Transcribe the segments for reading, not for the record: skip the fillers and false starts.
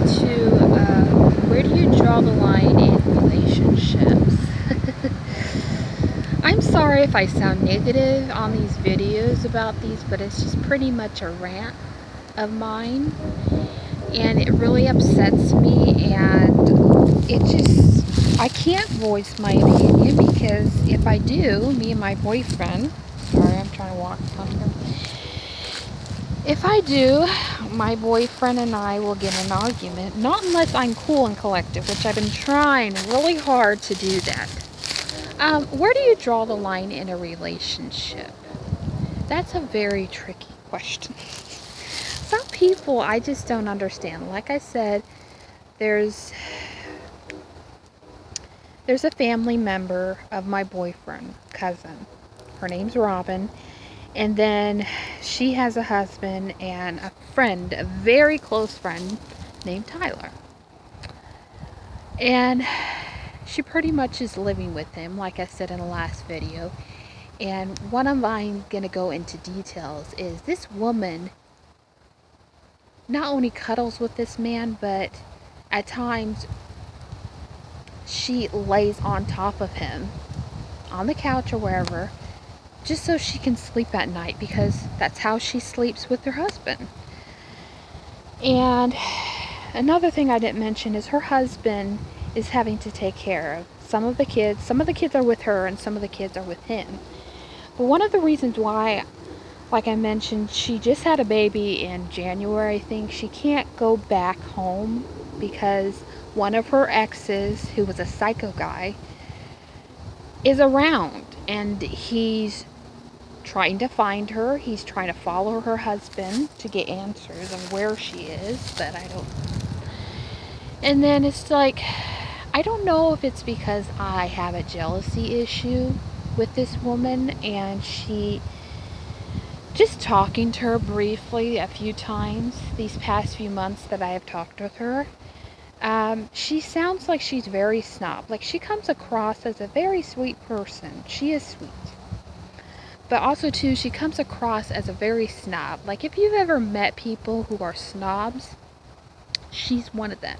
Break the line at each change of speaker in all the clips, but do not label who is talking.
to where do you draw the line in relationships? I'm sorry if I sound negative on these videos about these, but it's just pretty much a rant of mine. And it really upsets me, and I can't voice my opinion because if I do, me and my boyfriend, sorry, I'm trying to walk on here. If I do, my boyfriend and I will get in an argument. Not unless I'm cool and collected, which I've been trying really hard to do that. Where do you draw the line in a relationship? That's a very tricky question. Some people I just don't understand. Like I said, there's a family member of my boyfriend, cousin. Her name's Robin. And then she has a husband and a friend, a very close friend named Tyler. And she pretty much is living with him, like I said in the last video. And what I'm going to go into details is this woman not only cuddles with this man, but at times she lays on top of him on the couch or wherever, just so she can sleep at night, because that's how she sleeps with her husband. And another thing I didn't mention is her husband is having to take care of some of the kids. Some of the kids are with her and some of the kids are with him. But one of the reasons why, like I mentioned, she just had a baby in January, I think. She can't go back home because one of her exes, who was a psycho guy, is around, and he's trying to find her. He's trying to follow her husband to get answers of where she is, but I don't. And then it's like, I don't know if it's because I have a jealousy issue with this woman, and she, just talking to her briefly a few times these past few months that I have talked with her, she sounds like she's very snob. Like, she comes across as a very sweet person. She is sweet. But also, too, she comes across as a very snob. Like, if you've ever met people who are snobs, she's one of them.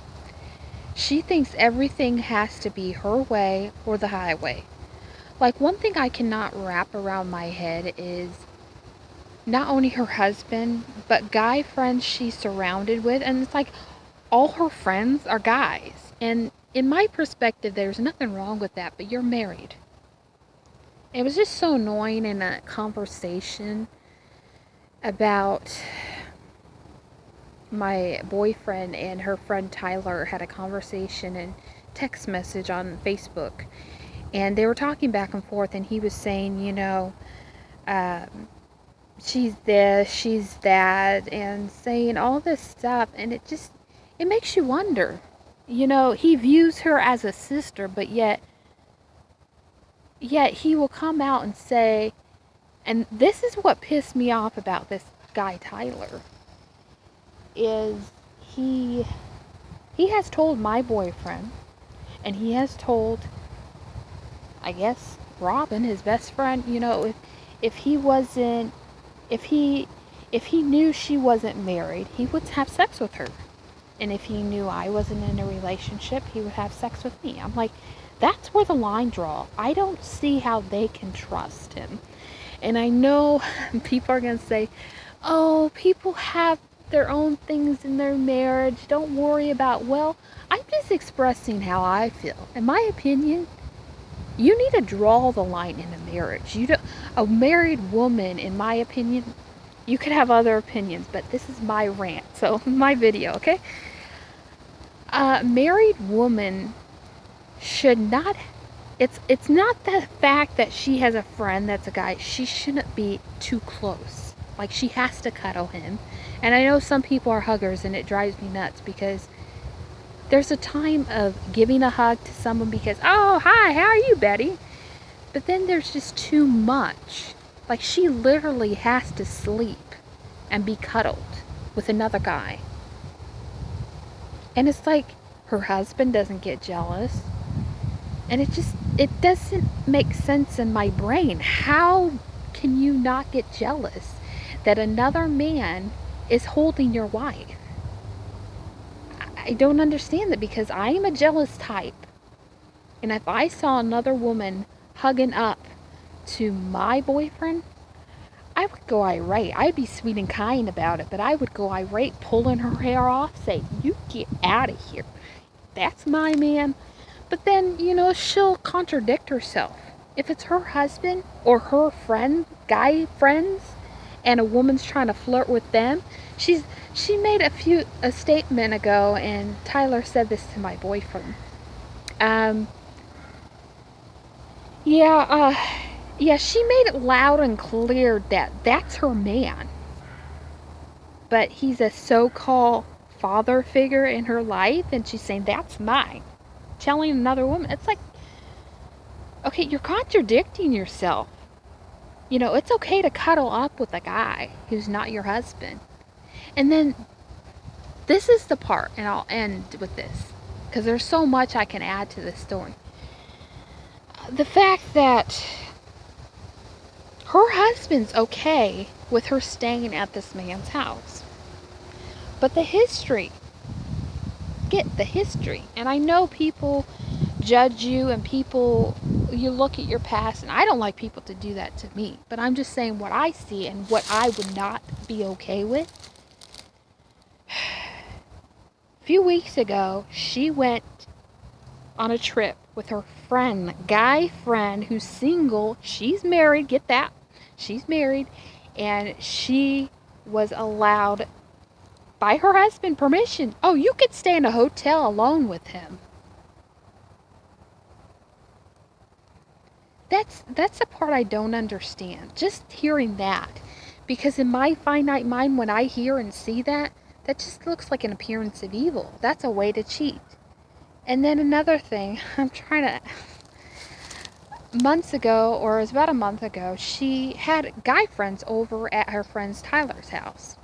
She thinks everything has to be her way or the highway. Like, one thing I cannot wrap around my head is not only her husband, but guy friends she's surrounded with. And it's like, all her friends are guys. And in my perspective, there's nothing wrong with that, but you're married. It was just so annoying in a conversation about my boyfriend and her friend Tyler had a conversation and text message on Facebook. And they were talking back and forth, and he was saying, she's this, she's that, and saying all this stuff. And it makes you wonder. He views her as a sister, but yet he will come out and say, and this is what pissed me off about this guy Tyler, is he has told my boyfriend, and he has told, I guess, Robin, his best friend, if he knew she wasn't married, he would have sex with her. And if he knew I wasn't in a relationship, he would have sex with me. I'm like, that's where the line draw. I don't see how they can trust him. And I know people are going to say, oh, people have their own things in their marriage. Don't worry about, well, I'm just expressing how I feel. In my opinion, you need to draw the line in a marriage. A married woman, in my opinion, you could have other opinions, but this is my rant. So, my video, okay? A married woman should not, it's not the fact that she has a friend that's a guy. She shouldn't be too close. Like, she has to cuddle him. And I know some people are huggers, and it drives me nuts, because there's a time of giving a hug to someone because, oh, hi, how are you, Betty? But then there's just too much. Like, she literally has to sleep and be cuddled with another guy. And it's like her husband doesn't get jealous. And it doesn't make sense in my brain. How can you not get jealous that another man is holding your wife? I don't understand that, because I am a jealous type. And if I saw another woman hugging up to my boyfriend, I would go irate. I'd be sweet and kind about it, but I would go irate, pulling her hair off, say, "You get out of here. That's my man." But then, she'll contradict herself. If it's her husband or her guy friends, and a woman's trying to flirt with them, she made a statement ago, and Tyler said this to my boyfriend. Yeah, she made it loud and clear that that's her man. But he's a so-called father figure in her life, and she's saying, "That's mine." Telling another woman. It's like, okay, you're contradicting yourself. It's okay to cuddle up with a guy who's not your husband. And then, this is the part, and I'll end with this, because there's so much I can add to this story. The fact that her husband's okay with her staying at this man's house. But the history. Get the history. And I know people judge you, and you look at your past, and I don't like people to do that to me. But I'm just saying what I see and what I would not be okay with. A few weeks ago, she went on a trip with her guy friend, who's single. She's married, get that. She's married, and she was allowed by her husband permission. Oh, you could stay in a hotel alone with him. That's the part I don't understand. Just hearing that. Because in my finite mind, when I hear and see that just looks like an appearance of evil. That's a way to cheat. And then another thing, months ago, or it was about a month ago, she had guy friends over at her friend's Tyler's house.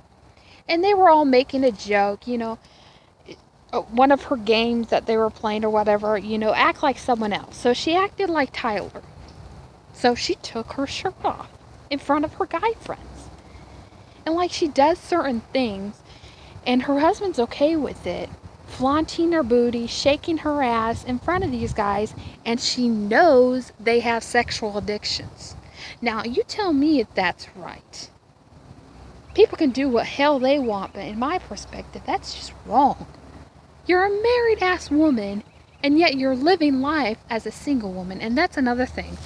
And they were all making a joke, one of her games that they were playing or whatever, act like someone else. So she acted like Tyler. So she took her shirt off in front of her guy friends. And like, she does certain things, and her husband's okay with it, flaunting her booty, shaking her ass in front of these guys, and she knows they have sexual addictions. Now, you tell me if that's right. People can do what hell they want, but in my perspective, that's just wrong. You're a married ass woman, and yet you're living life as a single woman. And that's another thing.